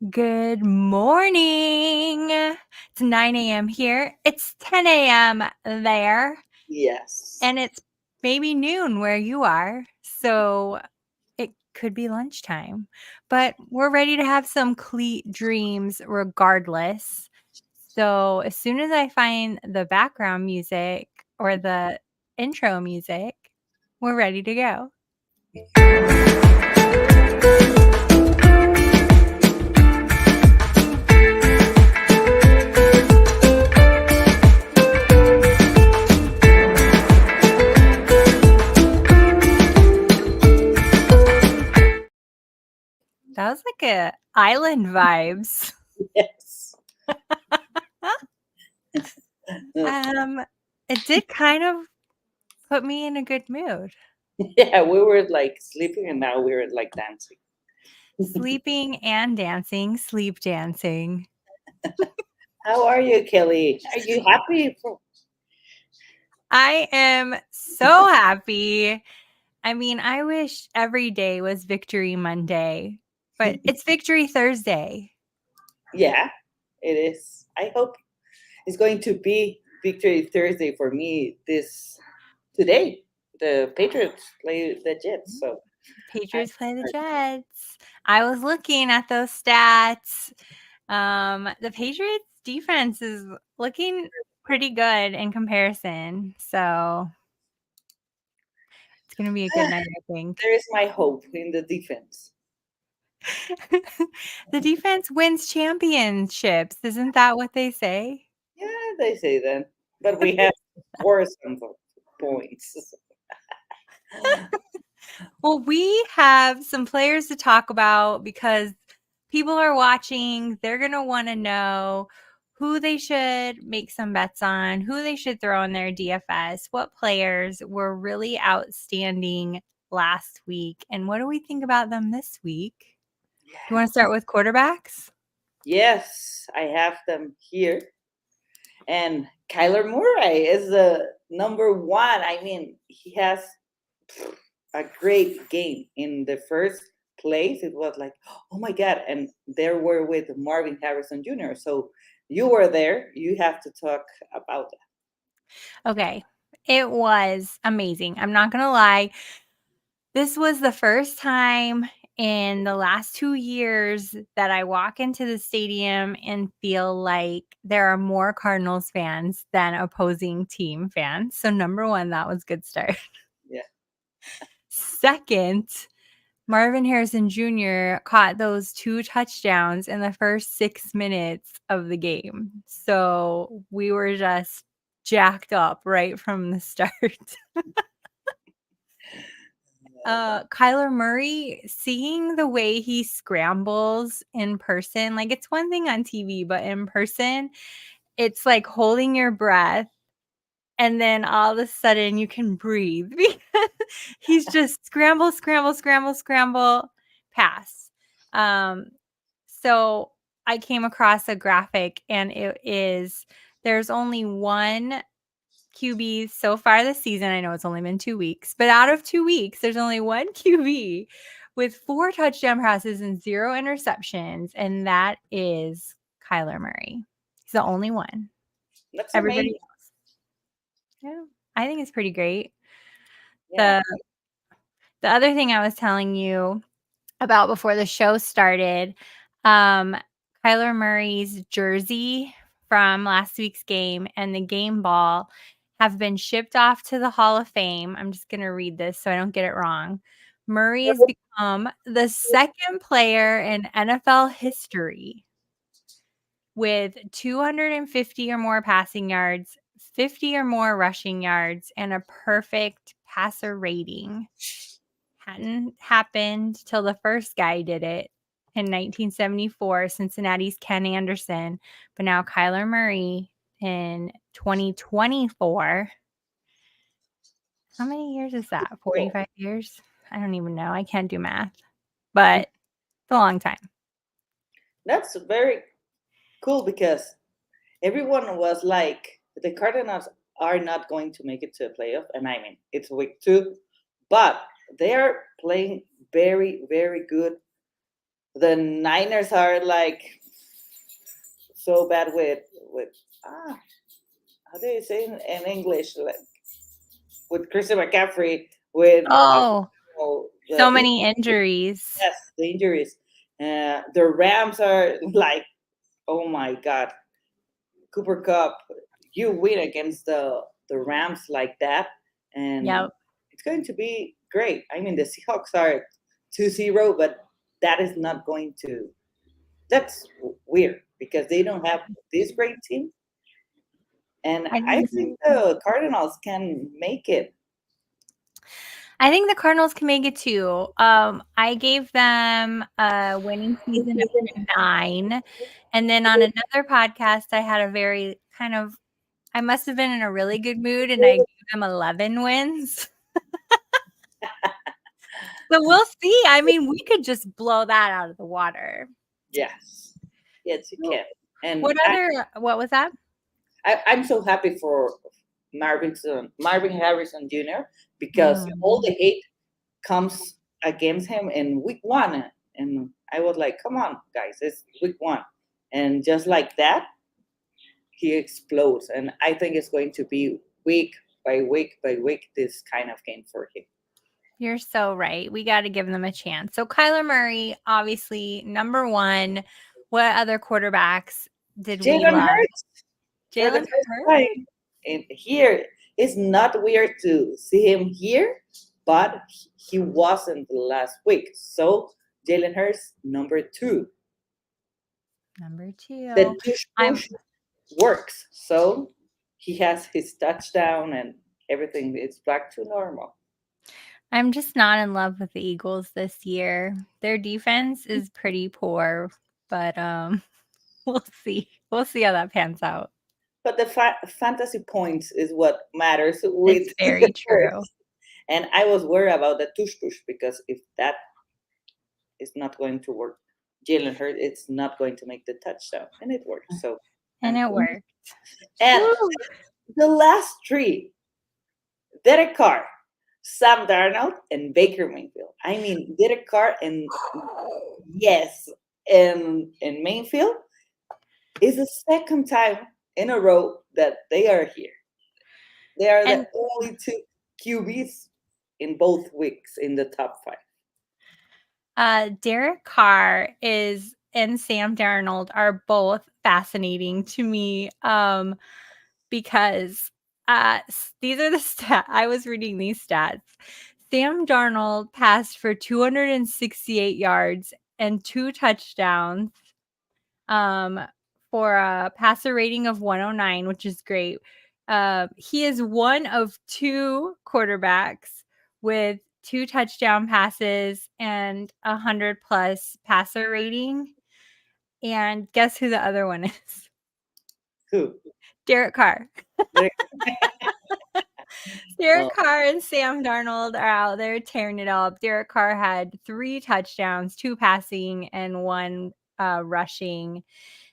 Good morning. It's 9 a.m. here. It's 10 a.m. there. Yes. And it's maybe noon where you are. So it could be lunchtime. But we're ready to have some Cleat Dreams regardless. So as soon as I find the background music or the intro music, we're ready to go. That was like a island vibes. Yes. It did kind of put me in a good mood. Yeah, we were like sleeping and now we're like dancing. Sleeping and dancing, sleep dancing. How are you, Kelly? Are you happy? I am so happy. I mean, I wish every day was Victory Monday, but it's Victory Thursday. Yeah, it is. I hope it's going to be Victory Thursday for me this today. The Patriots play the Jets, so Patriots play the Jets. I was looking at those stats. The Patriots defense is looking pretty good in comparison. So it's going to be a good night, I think. there is my hope in the defense. The defense wins championships. Isn't that what they say? Yeah, they say that, but we have scored some points. Well, we have some players to talk about because people are watching. They're going to want to know who they should make some bets on, who they should throw in their DFS, what players were really outstanding last week, and what do we think about them this week? Do you want to start with quarterbacks? Yes, I have them here. And Kyler Murray is the number one. I mean, he has a great game in the first place. It was like, oh my God. And there were with Marvin Harrison Jr. So you were there. You have to talk about that. Okay. It was amazing. I'm not going to lie. This was the first time in the last 2 years that I walk into the stadium and feel like there are more Cardinals fans than opposing team fans. So number 1, that was good start. Yeah. Second, Marvin Harrison Jr. caught those 2 touchdowns in the first 6 minutes of the game. So we were just jacked up right from the start. Kyler Murray, seeing the way he scrambles in person, like it's one thing on TV, but in person, it's like holding your breath and then all of a sudden you can breathe because he's just scramble, scramble, scramble, scramble, pass. So I came across a graphic and there's only one QB so far this season. I know it's only been 2 weeks, but out of 2 weeks, there's only one QB with 4 touchdown passes and 0 interceptions, and that is Kyler Murray. He's the only one. That's Everybody amazing. else. Yeah, I think it's pretty great. Yeah. The other thing I was telling you about before the show started, Kyler Murray's jersey from last week's game and the game ball have been shipped off to the Hall of Fame. I'm just going to read this so I don't get it wrong. Murray has become the second player in NFL history with 250 or more passing yards, 50 or more rushing yards, and a perfect passer rating. Hadn't happened till the first guy did it in 1974, Cincinnati's Ken Anderson. But now Kyler Murray in 2024. How many years is that? 45 years? I don't even know. I can't do math, but it's a long time. That's very cool because everyone was like, the Cardinals are not going to make it to a playoff. And I mean, it's week 2, but they are playing very, very good The Niners are like so bad with ah how do you say in English, like with Christian McCaffrey, with Oh, so the many injuries. yes, the injuries. The Rams are like, oh my God, Cooper Cup, you win against the Rams like that, and Yep. it's going to be great. I mean, the Seahawks are 2-0, but that is not going to. That's weird because they don't have this great team, and I I think think the Cardinals can make it. I think the Cardinals can make it too. I gave them a winning season of 9. And then on another podcast, I had a very kind of I must have been in a really good mood and I gave them 11 wins. So we'll see. I mean, we could just blow that out of the water. Yes, yes, you Well, can. And what what was that? I'm so happy for Marvin Harrison Jr. because all Mm. the hate comes against him in week one, and I was like, "Come on, guys, it's week one," and just like that, he explodes, and I think it's going to be week by week by week this kind of game for him. You're so right. We got to give them a chance. So Kyler Murray, obviously number 1. What other quarterbacks did we Jalen love? Hurts for the Jalen first time Hurts. in here. It's not weird to see him here, but he wasn't last week. So Jalen Hurts number 2. Number The 2. tush I'm push works. So he has his touchdown and everything is back to normal. I'm just not in love with the Eagles this year. Their defense is pretty poor, but we'll see. We'll see how that pans out. But the fantasy points is what matters with It's the very true. Hurts. And I was worried about the tush push because if that is not going to work, Jalen Hurts it's not going to make the touchdown, and it worked. So And I'm it worked. and Woo! the last three: Derek Carr, Sam Darnold, and Baker Mayfield. I mean, Derek Carr and yes, and Mayfield is the second time in a row that they are here. They are the And only two QBs in both weeks in the top 5. Derek Carr is and Sam Darnold are both fascinating to me because these are the stats. I was reading these stats. Sam Darnold passed for 268 yards and 2 touchdowns um, for a passer rating of 109, which is great. He is one of 2 quarterbacks with 2 touchdown passes and 100 plus passer rating. And guess who the other one is? Who? Derek Carr. Derek- Derek Oh, Carr and Sam Darnold are out there tearing it up. Derek Carr had 3 touchdowns, 2 passing, and 1 rushing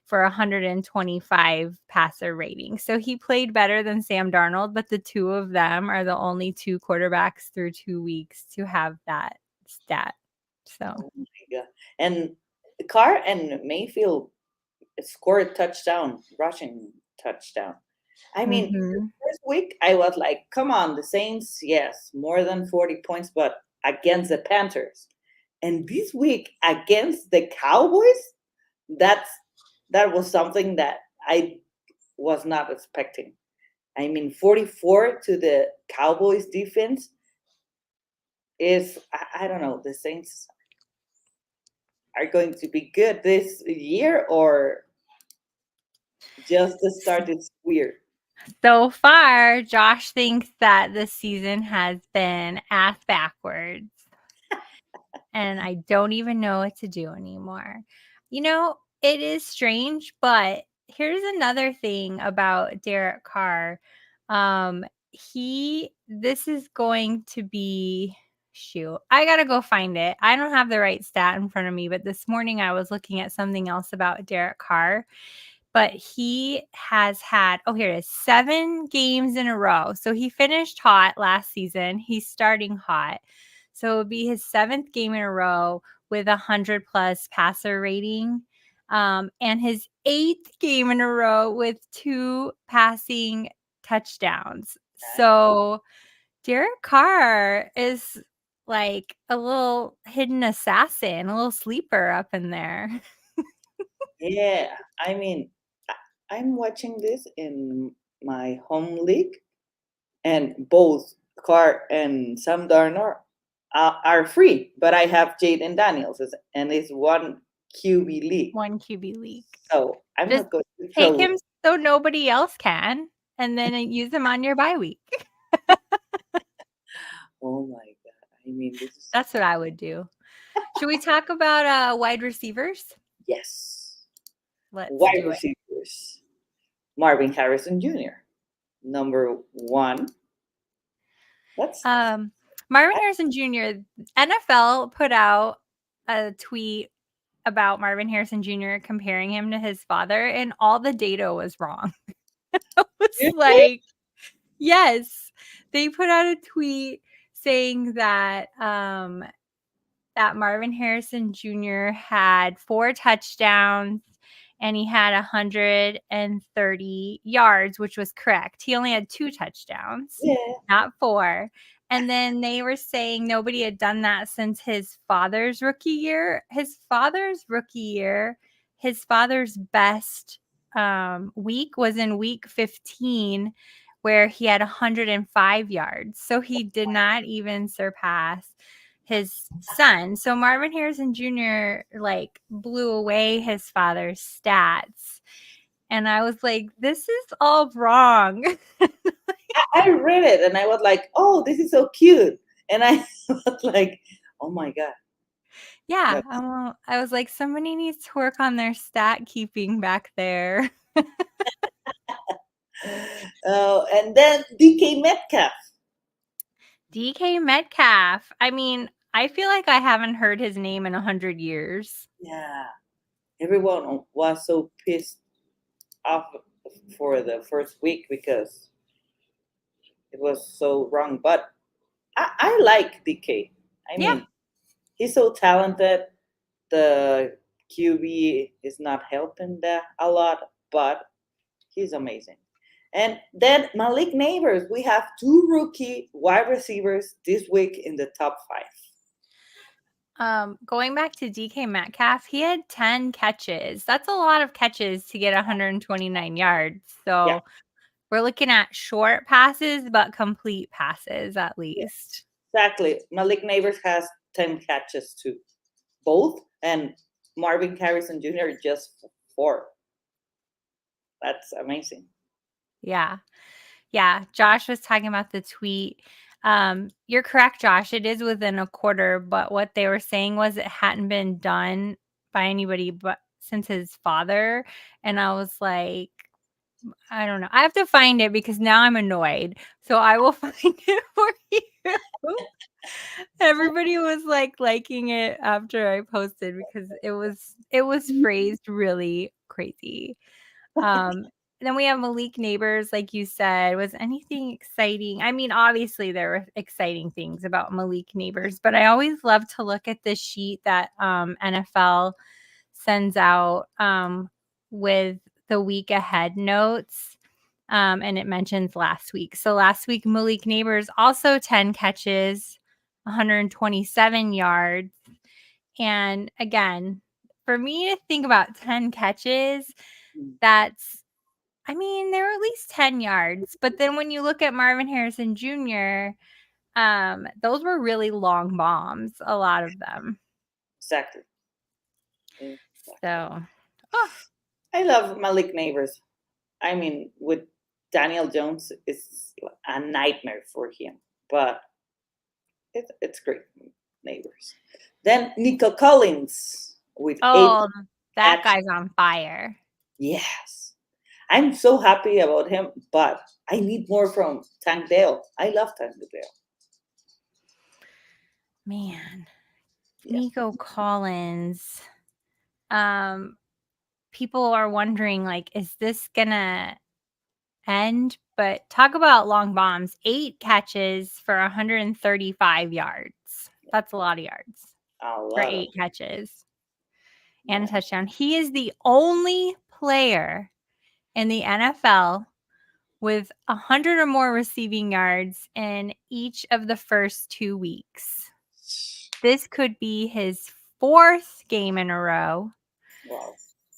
for 125 passer rating. So he played better than Sam Darnold, but the 2 of them are the only 2 quarterbacks through 2 weeks to have that stat. So, oh my God. And Carr and Mayfield scored touchdown, rushing touchdown. I mean, the mhm. first week I was like, come on, the Saints, yes, more than 40 points, but against the Panthers. And this week against the Cowboys, that's that was something that I was not expecting. I mean, 44 to the Cowboys defense is I don't know, the Saints are going to be good this year or just the start is weird. So far, Josh thinks that this season has been ass backwards. And I don't even know what to do anymore. You know, it is strange, but here's another thing about Derek Carr. This is going to be shoot. I got to go find it. I don't have the right stat in front of me, but this morning I was looking at something else about Derek Carr, but he has had here it is, 7 games in a row. So he finished hot last season. He's starting hot. So it would be his 7th game in a row with 100+ passer rating. And his 8th game in a row with 2 passing touchdowns. So Derek Carr is like a little hidden assassin, a little sleeper up in there. Yeah, I mean, I'm watching this in my home league, and both Carr and Sam Darnold are free, but I have Jaden Daniels, and it's one QB league, 1 QB league. so I'm Just not going to take throw. him so nobody else can, and then use him on your bye week. Oh my god! I mean, this is That's what I would do. Should we talk about wide receivers? yes. Let's Wide do it. receivers: Marvin Harrison Jr. number one. That's Marvin Harrison Jr. NFL put out a tweet about Marvin Harrison Jr. comparing him to his father, and all the data was wrong. It was like, yes, they put out a tweet saying that that Marvin Harrison Jr. had 4 touchdowns and he had 130 yards, which was correct. He only had 2 touchdowns, yeah. not 4. And then they were saying nobody had done that since his father's rookie year. His father's best week was in week 15, where he had 105 yards. So he did not even surpass his son. So Marvin Harrison Jr. like blew away his father's stats. And I was like, this is all wrong. I read it and I was like, oh, this is so cute. And I was like, oh my God. Yeah. That's- I was like, somebody needs to work on their stat keeping back there. And then DK Metcalf. DK Metcalf. I mean, I feel like I haven't heard his name in 100 years. Yeah. Everyone was so pissed off for the first week because it was so wrong. But I like DK. I Yeah. mean, he's so talented. The QB is not helping that a lot, but he's amazing. And then Malik Neighbors, we have 2 rookie wide receivers this week in the top 5. Going back to DK Metcalf, he had 10 catches. That's a lot of catches to get 129 yards. Yeah, So we're looking at short passes, but complete passes at yeah, least. exactly. Malik Neighbors has 10 catches too, both, and Marvin Harrison Jr. just 4. That's amazing. Yeah. Yeah. Josh was talking about the tweet. You're correct, Josh. It is within a quarter, but what they were saying was it hadn't been done by anybody but since his father. And I was like, I don't know. I have to find it because now I'm annoyed. So I will find it for you. Everybody was like liking it after I posted because it was phrased really crazy. Then we have Malik Neighbors, like you said. Was anything exciting? I mean, obviously there were exciting things about Malik Neighbors, but I always love to look at this sheet that NFL sends out with the week ahead notes. And it mentions last week. So last week, Malik Neighbors also 10 catches, 127 yards. And again, for me to think about 10 catches, that's, I mean, they're at least 10 yards. But then when you look at Marvin Harrison Jr., those were really long bombs, a lot of them. Exactly. So, oh, I love Malik Neighbors. I mean, with Daniel Jones, it's a nightmare for him, but it's great. Neighbors. Then Nico Collins with 8 oh, that catches. guy's on fire. Yes. I'm so happy about him, but I need more from Tank Dale. I love Tank Dale. Man, Yeah. Nico Collins. People are wondering, like, is this gonna end? But talk about long bombs. 8 catches for 135 yards. That's a lot of yards. A for lot of 8 catches and a yeah. touchdown. He is the only player in the NFL with 100 or more receiving yards in each of the first 2 weeks. This could be his 4th game in a row Wow.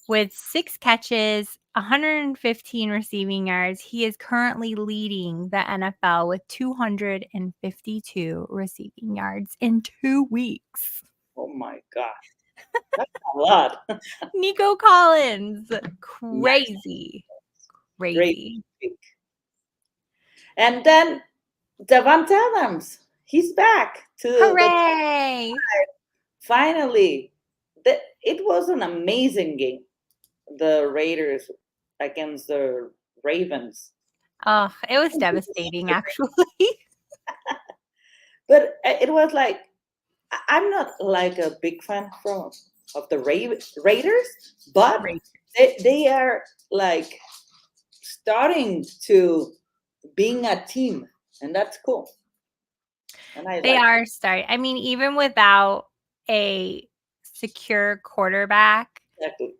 with 6 catches, 115 receiving yards. He is currently leading the NFL with 252 receiving yards in 2 weeks. Oh my God. That's a lot. Nico Collins. Nice. Crazy. Great Crazy. pick. And then Davante Adams. He's back to the Hooray! finally. It was an amazing game. The Raiders against the Ravens. Oh, it was devastating, actually. But it was like I'm not like a big fan from of the Raiders, but Right. they are like starting to being a team, and that's cool. And I They like are starting. I mean, even without a secure quarterback, exactly.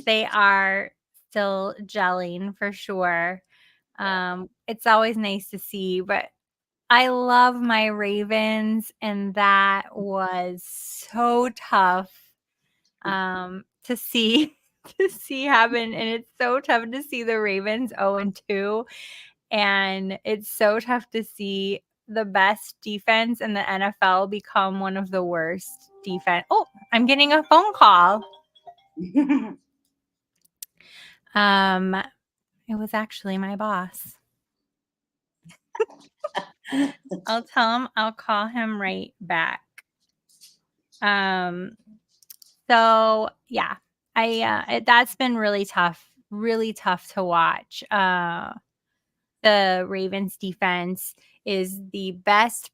they are still gelling for sure. Yeah. It's always nice to see, but I love my Ravens, and that was so tough to see to see happen. And it's so tough to see the Ravens 0-2. And it's so tough to see the best defense in the NFL become one of the worst defense. Oh, I'm getting a phone call. It was actually my boss. I'll tell him I'll call him right back. So yeah, that's been really tough to watch. The Ravens defense is the best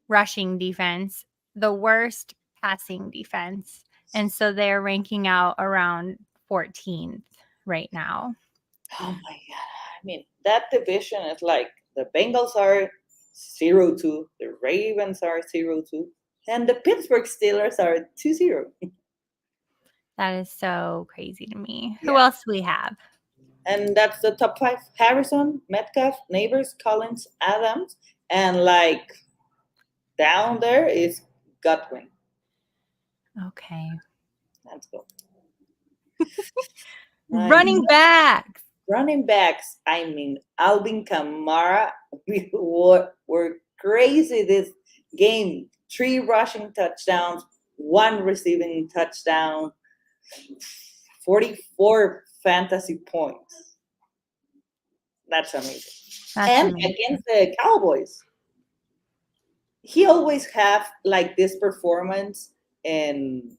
rushing defense, the worst passing defense. And so they're ranking out around 14th right now. Oh my God. I mean, that division is like the Bengals are 0-2, the Ravens are 0-2, and the Pittsburgh Steelers are 2-0. That is so crazy to me. Who Yeah. else do we have? And that's the top five: Harrison, Metcalf, Neighbors, Collins, Adams, and like down there is Godwin. Okay. Let's go. Running backs. Running backs, I mean, Alvin Kamara, we were crazy this game. 3 rushing touchdowns, 1 receiving touchdown, 44 fantasy points. That's amazing. That's And amazing. against the Cowboys, he always have like this performance in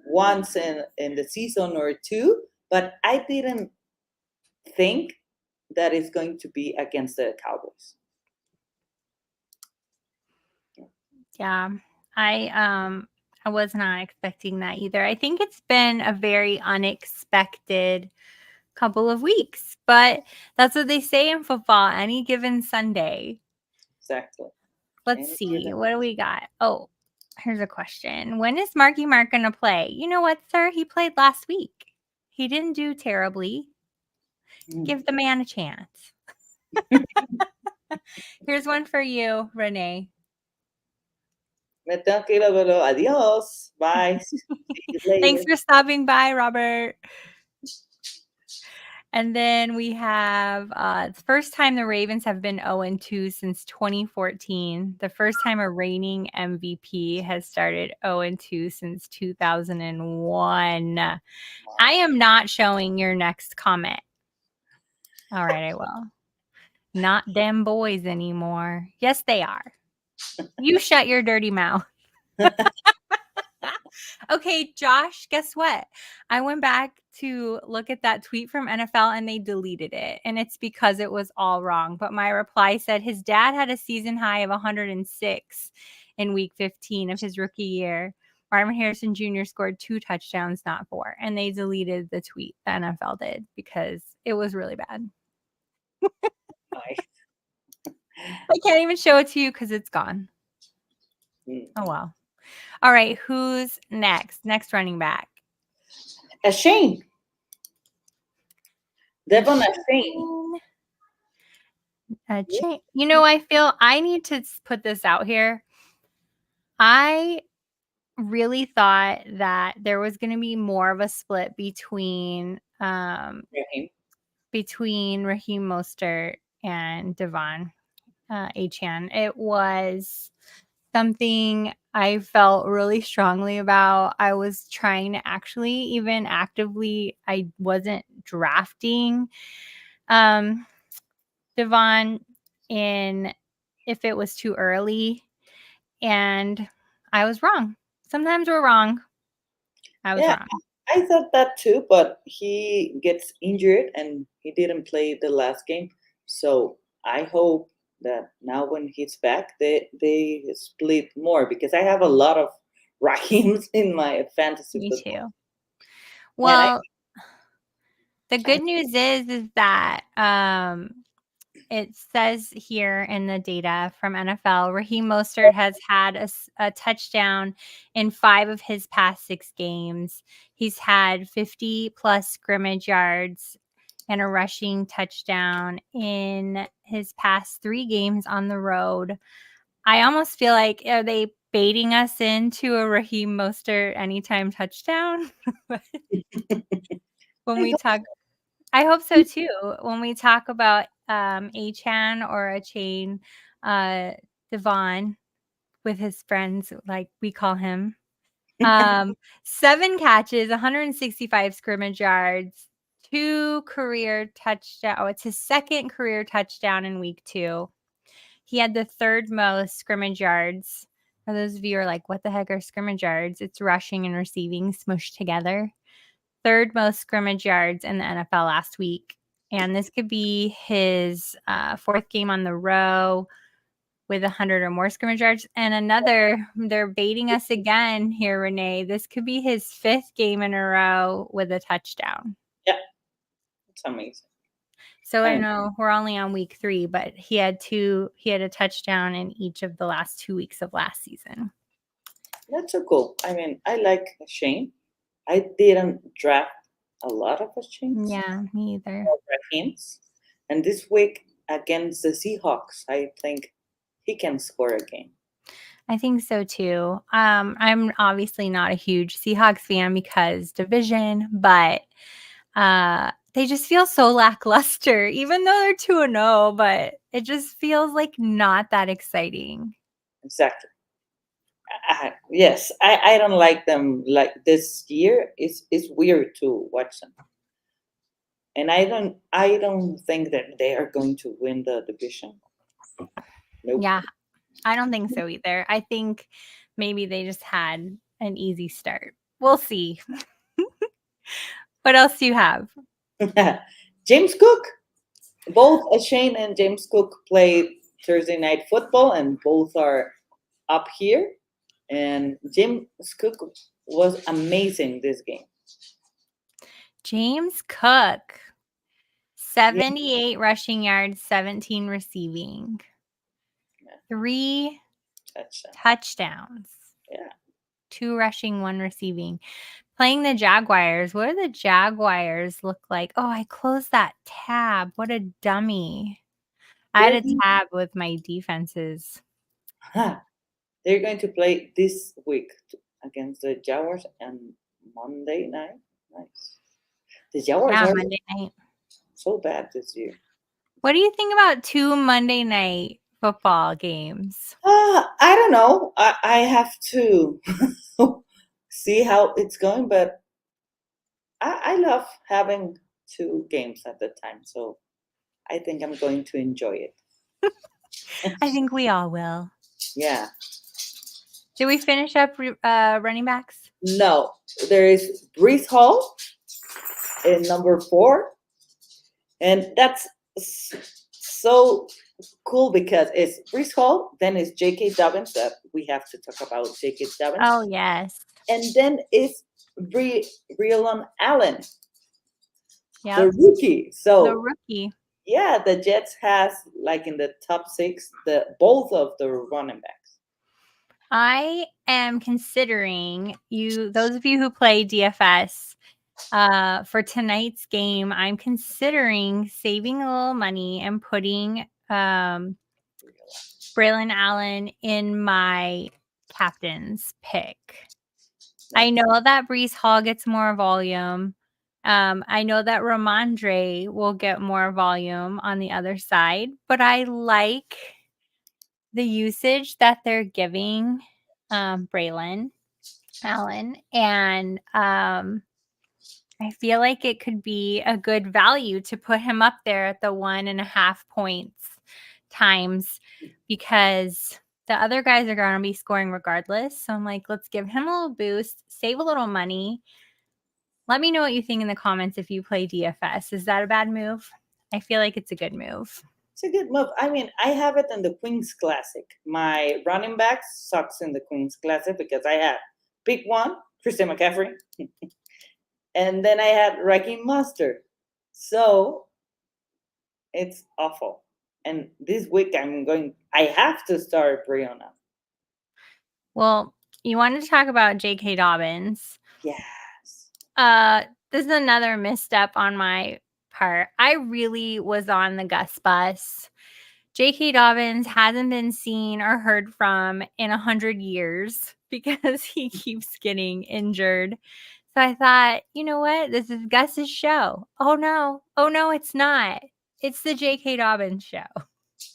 once in the season or two, but I didn't think that it's going to be against the Cowboys. Yeah. I was not expecting that either. I think it's been a very unexpected couple of weeks, but that's what they say in football, any given Sunday. Exactly. Let's see. What do we got? Oh, here's a question. When is Marky Mark going to play? You know what, sir? He played last week. He didn't do terribly. Give the man a chance. Here's one for you, Renee. Me tengo que ir, pero adiós. Bye. See you later. Thanks for stopping by, Robert. And then we have it's the first time the Ravens have been 0-2 since 2014. The first time a reigning MVP has started 0-2 since 2001. I am not showing your next comment. All right, I will. Not them boys anymore. Yes, they are. You shut your dirty mouth. Okay, Josh, guess what? I went back to look at that tweet from NFL and they deleted it. And it's because it was all wrong. But my reply said his dad had a season high of 106 in week 15 of his rookie year. Marvin Harrison Jr. scored 2 touchdowns, not 4. And they deleted the tweet, the NFL did, because it was really bad. Bye. I can't even show it to you because it's gone. Mm. Oh, well. All right, who's next? Next running back. A Shane. Devon a Shane. You know, I feel I need to put this out here. I really thought that there was going to be more of a split between Raheem Mostert and Devon Achan. It was something I felt really strongly about. I was trying to actually even actively, I wasn't drafting Devon in if it was too early, and I was wrong. Sometimes we're wrong. I was Yeah, wrong. I thought that too, but he gets injured and he didn't play the last game. So I hope that now when he's back, they split more because I have a lot of Rahims in my fantasy Me football, too. and Well, the I good news is that it says here in the data from NFL, Raheem Mostert has had a touchdown in 5 of his past 6 games. He's had 50+ scrimmage yards and a rushing touchdown in his past 3 games on the road. I almost feel like, are they baiting us into a Raheem Mostert anytime touchdown? When I we hope talk, I hope so too. When we talk about Achan or a chain, Devon with his friends, like we call him. 7 catches, 165 scrimmage yards, 2 career touchdown. Oh, it's his second career touchdown in week 2. He had the third most scrimmage yards. For those of you who are like, what the heck are scrimmage yards? It's rushing and receiving smushed together. Third most scrimmage yards in the NFL last week. And this could be his 4th game on the row with 100 or more scrimmage yards. And they're baiting us again here, Renee. This could be his 5th game in a row with a touchdown. yeah, it's amazing. So I I mean, know we're only on week 3, but he had a touchdown in each of the last 2 weeks of last season. that's so cool. I mean, I like Shane. I didn't draft a lot of Shanes, Yeah, me either. Rahims, and this week against the Seahawks, I think he can score again. I think so too. I'm obviously not a huge Seahawks fan because division, but they just feel so lackluster, even though they're 2-0, but it just feels like not that exciting. Exactly. Yes, I don't like them like this year. It's weird to watch them, and I don't think that they are going to win the division. Nope. Yeah, I don't think so either. I think maybe they just had an easy start. We'll see. What else do you have? James Cook. Both Shane and James Cook played Thursday night football, and both are up here. And James Cook was amazing this game. James Cook, Yeah, 78 rushing yards, 17 receiving, 3 touchdown. touchdowns, Yeah. 2 rushing, 1 receiving. Playing the Jaguars. What do the Jaguars look like? Oh, I closed that tab. What a dummy. I They're had a tab with my defenses. they're going to play this week against the Jaguars and Monday night. Nice. The Jaguars Yeah, are Monday night. so bad this year. What do you think about 2 Monday night football games? I don't know. I have to see how it's going, but I love having 2 games at the time. So I think I'm going to enjoy it. I think we all will. Yeah. Did we finish up running backs? No, there is Brees Hall in number 4, and that's so cool because it's Brees Hall, then it's J.K. Dobbins that we have to talk about J.K. Dobbins, Oh, yes. and then it's Breelon Allen, the Yep. rookie. The So rookie. yeah, the Jets has like in the top 6 the both of the running backs. I am considering those of you who play DFS, for tonight's game, I'm considering saving a little money and putting Braylon Allen in my captain's pick. I know that Breece Hall gets more volume. I know that Ramondre will get more volume on the other side, but I like the usage that they're giving Braylon Allen, and I feel like it could be a good value to put him up there at the 1.5 points times, because the other guys are going to be scoring regardless. So I'm like, let's give him a little boost, save a little money. Let me know what you think in the comments if you play DFS. Is that a bad move? I feel like it's a good move. It's a good move. I mean, I have it in the Queen's Classic. My running back sucks in the Queen's Classic because I had pick one, Christian McCaffrey, and then I had Raheem Mostert. So it's awful. And this week I have to start Brianna. Well, you wanted to talk about J.K. Dobbins. Yes. This is another misstep on my part. I really was on the Gus bus. J.K. Dobbins hasn't been seen or heard from in 100 years because he keeps getting injured. So I thought, you know what? This is Gus's show. Oh no, it's not. It's the J.K. Dobbins show.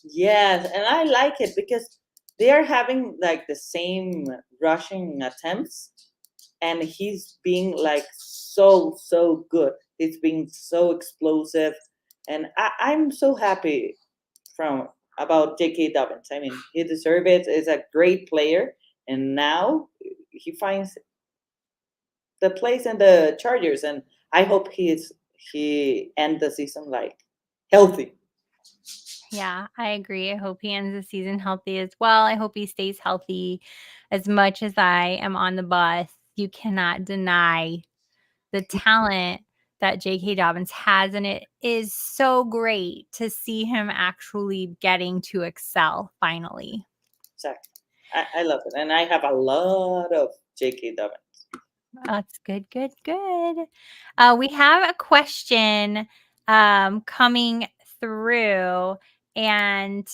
Yes, and I like it because they are having like the same rushing attempts, and he's being like so good. He's being so explosive, and I'm so happy about J.K. Dobbins. I mean, he deserves it. He's a great player, and now he finds the place in the Chargers, and I hope he end the season like healthy. Yeah, I agree. I hope he ends the season healthy as well. I hope he stays healthy. As much as I am on the bus, you cannot deny the talent that J.K. Dobbins has, and it is so great to see him actually getting to excel finally. Exactly. I love it, and I have a lot of J.K. Dobbins. That's good. We have a question coming through, and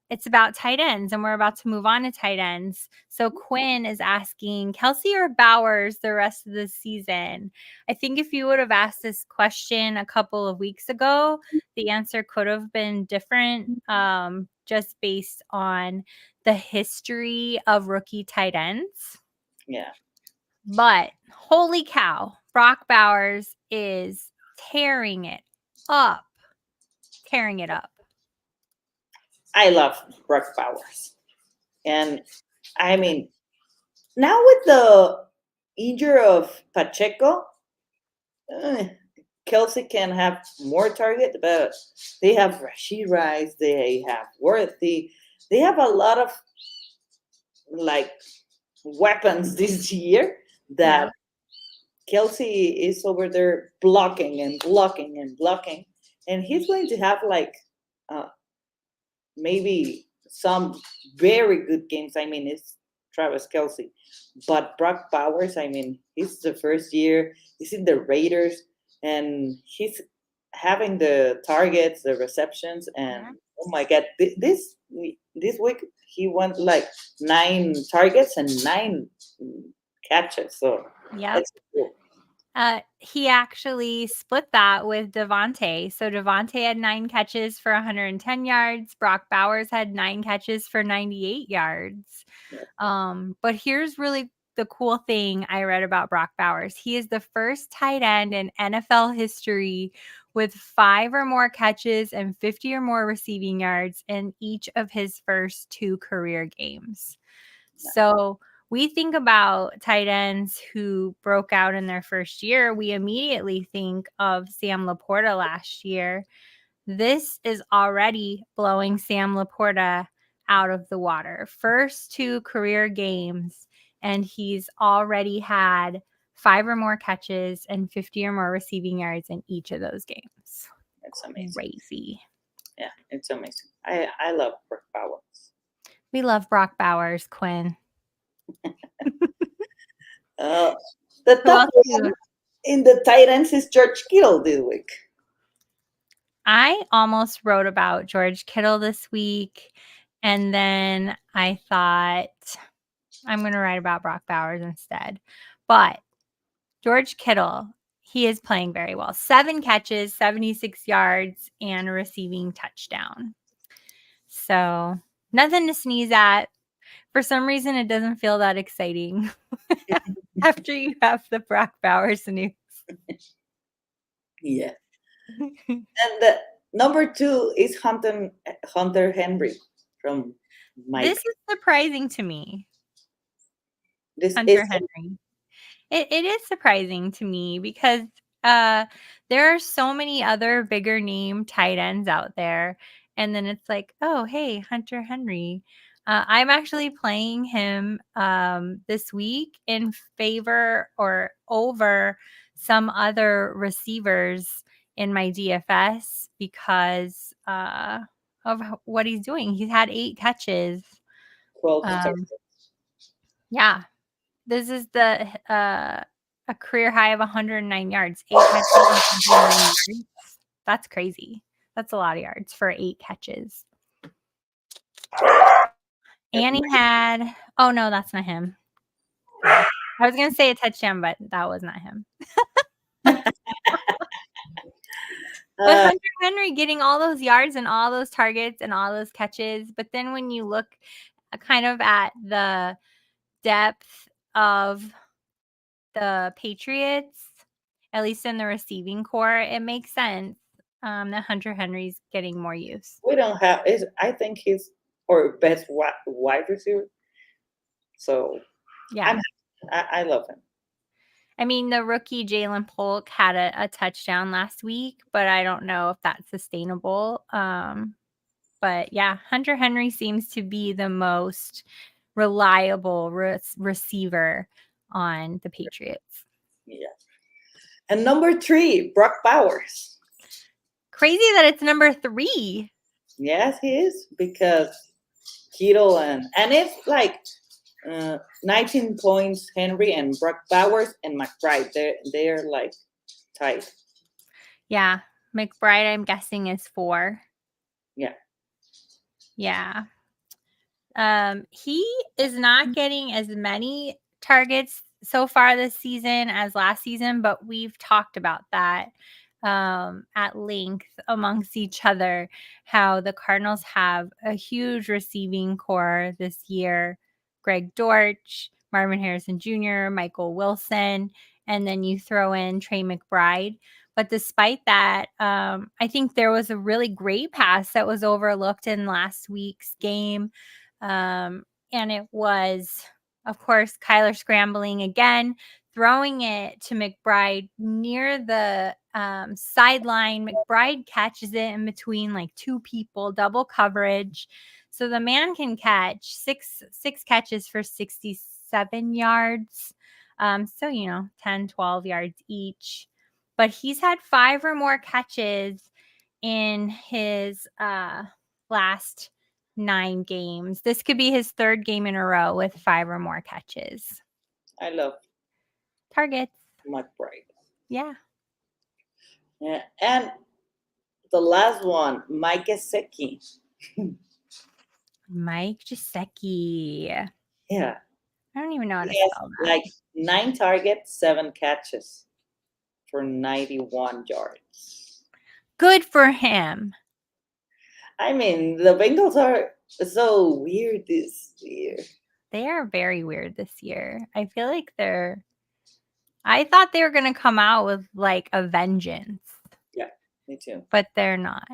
it's about tight ends, and we're about to move on to tight ends. So Quinn is asking, Kelsey or Bowers the rest of the season? I think if you would have asked this question a couple of weeks ago, the answer could have been different, just based on the history of rookie tight ends. Yeah. But holy cow, Brock Bowers is tearing it up. Tearing it up. I love Brock Bowers. And I mean, now with the injury of Pacheco, Kelsey can have more target, but they have Rashid Rice, they have Worthy, they have a lot of like weapons this year that Kelsey is over there blocking and blocking and blocking, and he's going to have like maybe some very good games. I mean, it's Travis Kelsey, but Brock Bowers. I mean, he's the first year. He's in the Raiders, and he's having the targets, the receptions, and oh my God, this week he went like 9 targets and 9 catches. So Yep. that's cool. He actually split that with Devontae. So Devontae had 9 catches for 110 yards. Brock Bowers had 9 catches for 98 yards. But here's really the cool thing I read about Brock Bowers. He is the first tight end in NFL history with 5 or more catches and 50 or more receiving yards in each of his first 2 career games. So we think about tight ends who broke out in their first year. We immediately think of Sam Laporta last year. This is already blowing Sam Laporta out of the water. First 2 career games, and he's already had 5 or more catches and 50 or more receiving yards in each of those games. That's amazing. Crazy. Yeah, it's amazing. I love Brock Bowers. We love Brock Bowers, Quinn. Uh, the Who top else do one in the tight ends is George Kittle this week. I almost wrote about George Kittle this week, and then I thought I'm going to write about Brock Bowers instead. But George Kittle, he is playing very well. 7 catches, 76 yards, and a receiving touchdown. So nothing to sneeze at. For some reason, it doesn't feel that exciting after you have the Brock Bowers news. Yeah. And the number 2 is Hunter Henry from Mike. This is surprising to me. This Hunter is Henry. It is surprising to me because there are so many other bigger name tight ends out there. And then it's like, oh, hey, Hunter Henry. I'm actually playing him this week in favor or over some other receivers in my DFS because of what he's doing. He's had 8 catches. 12 Um, yeah, this is the a career high of 109 yards. 8 catches, 109 yards. That's crazy. That's a lot of yards for 8 catches. And he had oh no, that's not him. I was gonna say a touchdown, but that was not him. But Hunter Henry getting all those yards and all those targets and all those catches. But then when you look kind of at the depth of the Patriots, at least in the receiving core, it makes sense that Hunter Henry's getting more use. we don't have is I think he's our best wide receiver. So Yeah. I love him. I mean, the rookie Jalen Polk had a touchdown last week, but I don't know if that's sustainable. But yeah, Hunter Henry seems to be the most reliable receiver on the Patriots. Yeah. And number 3, Brock Bowers. Crazy that it's number 3. Yes, he is because Kittle and it's like 19 points Henry and Brock Bowers and McBride. They're like tied. Yeah, McBride, I'm guessing, is 4. Yeah. Yeah. He is not getting as many targets so far this season as last season, but we've talked about that at length amongst each other, how the Cardinals have a huge receiving core this year. Greg Dortch, Marvin Harrison Jr., Michael Wilson, and then you throw in Trey McBride. But despite that, I think there was a really great pass that was overlooked in last week's game. And it was, of course, Kyler scrambling again, throwing it to McBride near the sideline. McBride catches it in between like 2 people, double coverage. So the man can catch six catches for 67 yards. So, 10, 12 yards each. But he's had 5 or more catches in his last 9 games. This could be his 3rd game in a row with 5 or more catches. I love Targets. McBride. Yeah. Yeah. And the last one, Mike Gesicki. Mike Gesicki. Yeah. I don't even know how to He has spell that. like 9 targets, 7 catches for 91 yards. Good for him. I mean, the Bengals are so weird this year. They are very weird this year. I feel like I thought they were going to come out with like a vengeance. Yeah, me too. But they're not.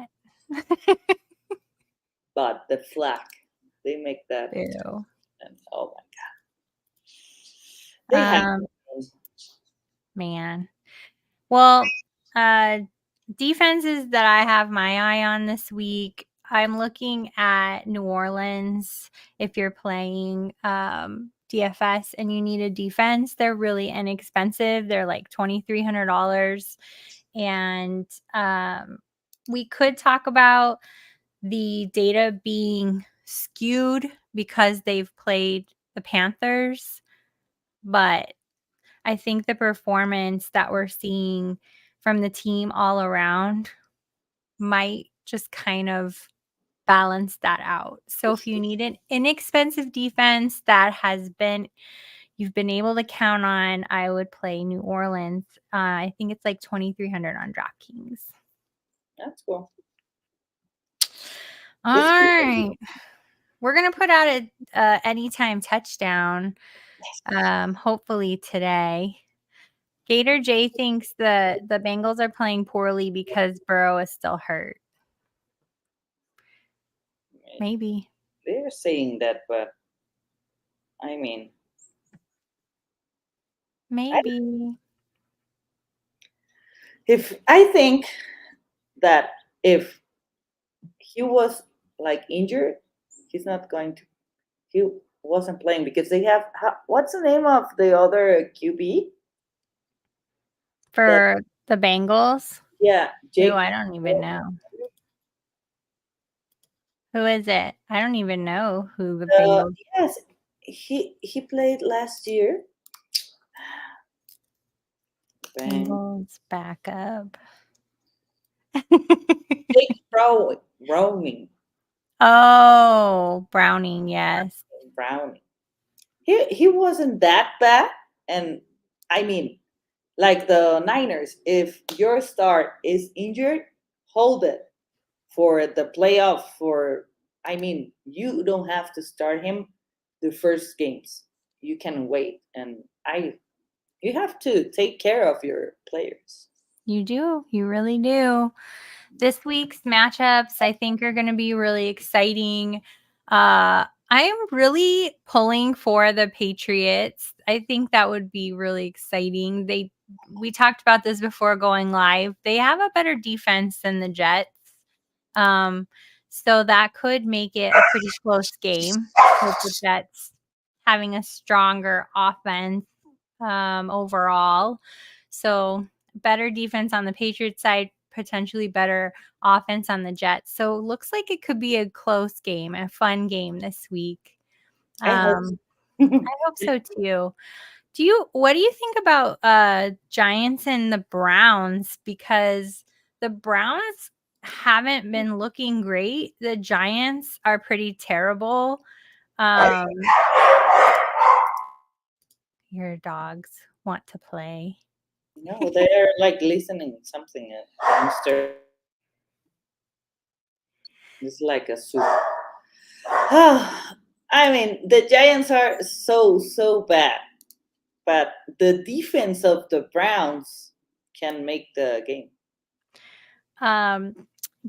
But the flag, they make that. Ew. And oh my God. They have. Man. Well, defenses that I have my eye on this week, I'm looking at New Orleans. If you're playing DFS and you need a defense, they're really inexpensive. They're like $2,300. And we could talk about the data being skewed because they've played the Panthers, but I think the performance that we're seeing from the team all around might just kind of balance that out. So if you need an inexpensive defense that you've been able to count on, I would play New Orleans. I think it's like 2,300 on DraftKings. That's cool. All right. We're going to put out a anytime touchdown, hopefully today. Gator J thinks the Bengals are playing poorly because Burrow is still hurt. Maybe. They're saying that, but I mean, Maybe. if I think that if he was like injured, he's not going to. He wasn't playing because they have. What's the name of the other QB? For the Bengals? Yeah, Ooh, I don't even know. Who is it? I don't even know who the Bengals. Yes, he played last year. Bengals backup. Jake Browning. Oh, Browning, yes. Browning. He wasn't that bad, and I mean, like the Niners, if your star is injured, hold it for the playoff. I mean, you don't have to start him the first games. You can wait, and you have to take care of your players. You do. You really do. This week's matchups, I think, are going to be really exciting. I am really pulling for the Patriots. I think that would be really exciting. We talked about this before going live. They have a better defense than the Jets. So that could make it a pretty close game with the Jets having a stronger offense overall. So better defense on the Patriots side, potentially better offense on the Jets. So it looks like it could be a close game, a fun game this week. I hope. I hope so too. What do you think about Giants and the Browns? Because the Browns haven't been looking great. The Giants are pretty terrible. Your dogs want to play. No, they're like listening something downstairs. It's like a soup. I mean, the Giants are so bad, but the defense of the Browns can make the game.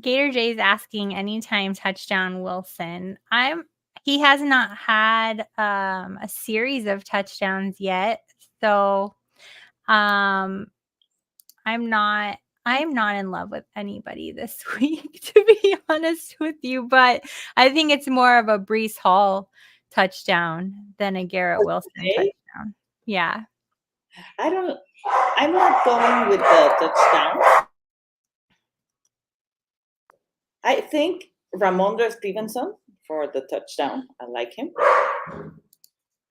Gator J is asking anytime touchdown Wilson. He has not had a series of touchdowns yet, so I'm not in love with anybody this week, to be honest with you. But I think it's more of a Breece Hall touchdown than a Garrett Wilson touchdown. Yeah. I'm not going with the touchdown. I think Ramondre Stevenson for the touchdown. I like him.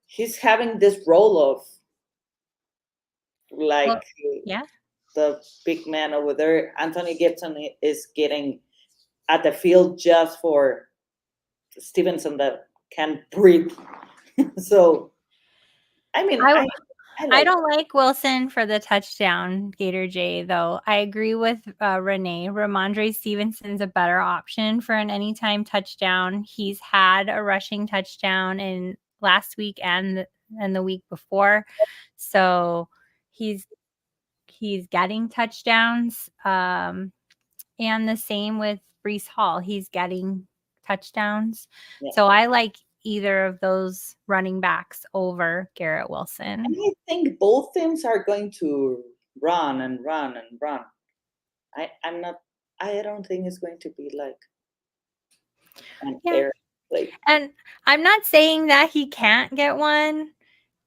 He's having this role of like the big man over there. Anthony Gibson is getting at the field just for Stevenson that can breathe. So, I mean, I don't like Wilson for the touchdown, Gator J, though. I agree with Renee. Ramondre Stevenson's a better option for an anytime touchdown. He's had a rushing touchdown in last week and the week before. So he's getting touchdowns. And the same with Breece Hall. He's getting touchdowns. Yeah. So I like either of those running backs over Garrett Wilson. And I think both teams are going to run and run and run. I don't think it's going to be like an air play. And I'm not saying that he can't get one,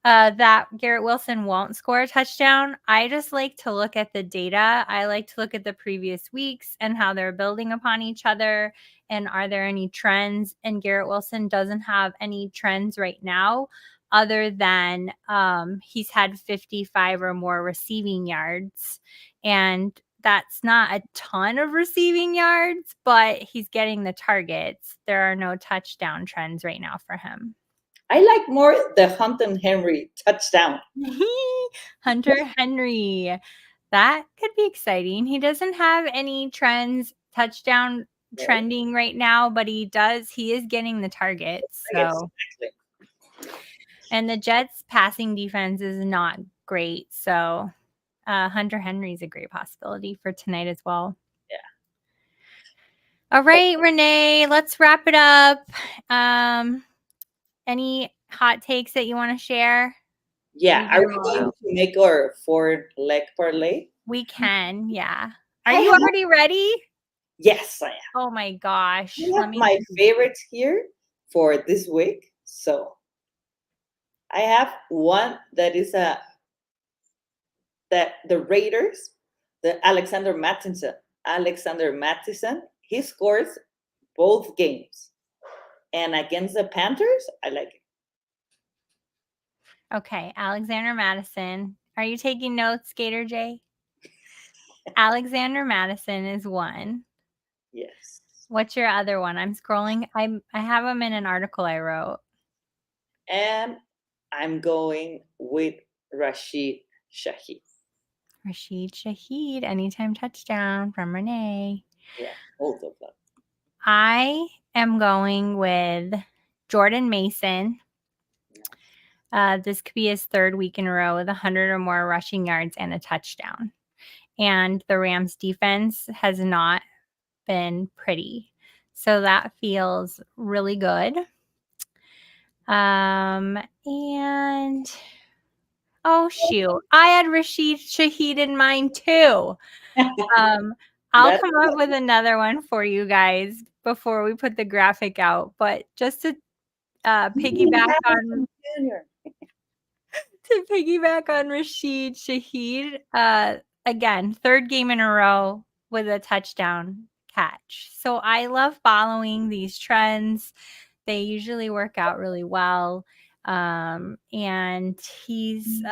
that Garrett Wilson won't score a touchdown. I just like to look at the data. I like to look at the previous weeks and how they're building upon each other. And are there any trends? And Garrett Wilson doesn't have any trends right now. other than he's had 55 or more receiving yards. And that's not a ton of receiving yards, but he's getting the targets. There are no touchdown trends right now for him. I like more the Hunter Henry touchdown. Hunter Henry. That could be exciting. He doesn't have any touchdown trending right now, but he is getting the targets. So, Exactly. and the Jets passing defense is not great. So, Hunter Henry is a great possibility for tonight as well. Yeah. All right, Renee, let's wrap it up. Any hot takes that you want to share? Yeah. Are we going to make our 4-leg parlay? We can, yeah. Are you already ready? Yes, I am. Oh my gosh. I have my favorites here for this week. So I have one that is that the Raiders, the Alexander Mattison, he scores both games. And against the Panthers, I like it. Okay, Alexander Mattison. Are you taking notes, Gator J? Alexander Mattison is one. Yes. What's your other one? I'm scrolling. I have them in an article I wrote. And I'm going with Rashid Shaheed. Rashid Shaheed, anytime touchdown from Renee. Yeah, both of them. I am going with Jordan Mason. This could be his third week in a row with 100 or more rushing yards and a touchdown. And the Rams defense has not been pretty. So that feels really good. And oh shoot, I had Rashid Shaheed in mind too. I'll come up with another one for you guys before we put the graphic out. But just to piggyback on Rashid Shaheed, again, third game in a row with a touchdown catch. So I love following these trends. They usually work out really well. And he's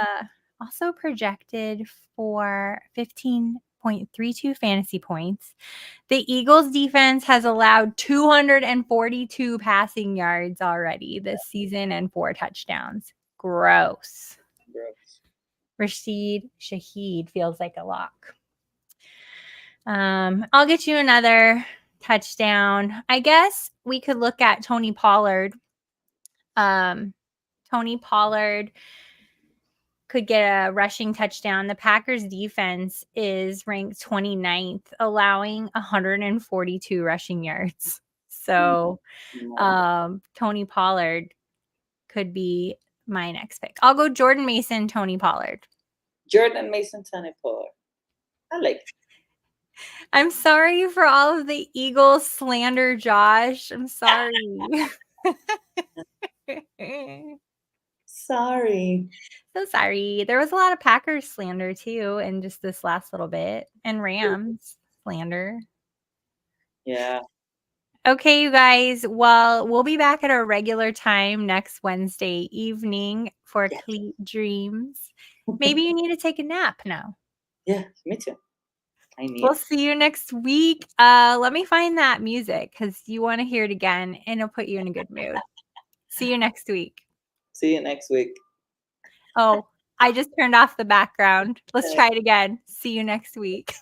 also projected for 15.32 fantasy points. The Eagles defense has allowed 242 passing yards already this season and 4 touchdowns. Gross. Rashid Shaheed feels like a lock. I'll get you another touchdown. I guess we could look at Tony Pollard. Tony Pollard could get a rushing touchdown. The Packers defense is ranked 29th, allowing 142 rushing yards. So Tony Pollard could be my next pick. I'll go Jordan Mason, Tony Pollard. Jordan Mason, Tony Pollard. I like it. I'm sorry for all of the Eagles slander, Josh. I'm sorry. Sorry. So sorry. There was a lot of Packers slander too in just this last little bit, and Rams slander. Yeah. Okay, you guys. Well, we'll be back at our regular time next Wednesday evening for Cleat Dreams. Maybe you need to take a nap now. Yeah, me too. We'll see you next week. Let me find that music because you want to hear it again and it'll put you in a good mood. See you next week. See you next week. Oh, I just turned off the background. Let's try it again. See you next week.